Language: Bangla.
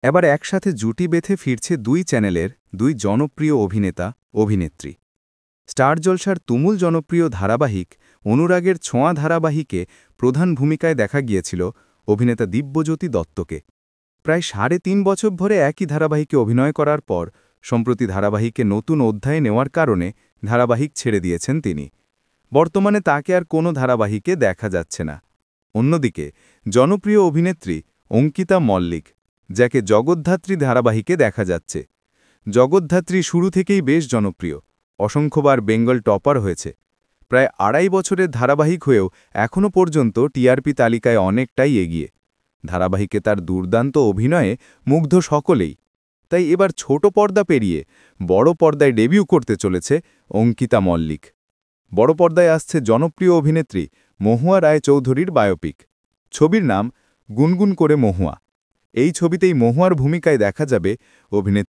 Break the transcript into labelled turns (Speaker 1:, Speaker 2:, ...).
Speaker 1: এবার একসাথে জুটি বেঁধে ফিরছে দুই চ্যানেলের দুই জনপ্রিয় অভিনেতা অভিনেত্রী। স্টার জলসার তুমুল জনপ্রিয় ধারাবাহিক অনুরাগের ছোঁয়া ধারাবাহিকে প্রধান ভূমিকায় দেখা গিয়েছিল অভিনেতা দিব্যজ্যোতি দত্তকে। প্রায় ৩.৫ বছর ধরে একই ধারাবাহিকে অভিনয় করার পর সম্প্রতি ধারাবাহিকে নতুন অধ্যায়ে নেওয়ার কারণে ধারাবাহিক ছেড়ে দিয়েছেন তিনি। বর্তমানে তাকে আর কোনো ধারাবাহিকে দেখা যাচ্ছে না। অন্যদিকে জনপ্রিয় অভিনেত্রী অঙ্কিতা মল্লিক, যাকে জগদ্ধাত্রী ধারাবাহিকে দেখা যাচ্ছে। জগদ্ধাত্রী শুরু থেকেই বেশ জনপ্রিয়, অসংখ্যবার বেঙ্গল টপার হয়েছে। প্রায় ২.৫ বছরের ধারাবাহিক হয়েও এখনও পর্যন্ত টিআরপি তালিকায় অনেকটাই এগিয়ে। ধারাবাহিকে তার দুর্দান্ত অভিনয়ে মুগ্ধ সকলেই। তাই এবার ছোট পর্দা পেরিয়ে বড় পর্দায় ডেবিউ করতে চলেছে অঙ্কিতা মল্লিক। বড় পর্দায় আসছে জনপ্রিয় অভিনেত্রী মহুয়া রায়চৌধুরীর বায়োপিক। ছবির নাম গুনগুন করে মহুয়া। এই ছবিতেই মহুয়ার ভূমিকায় দেখা যাবে অভিনেত্রী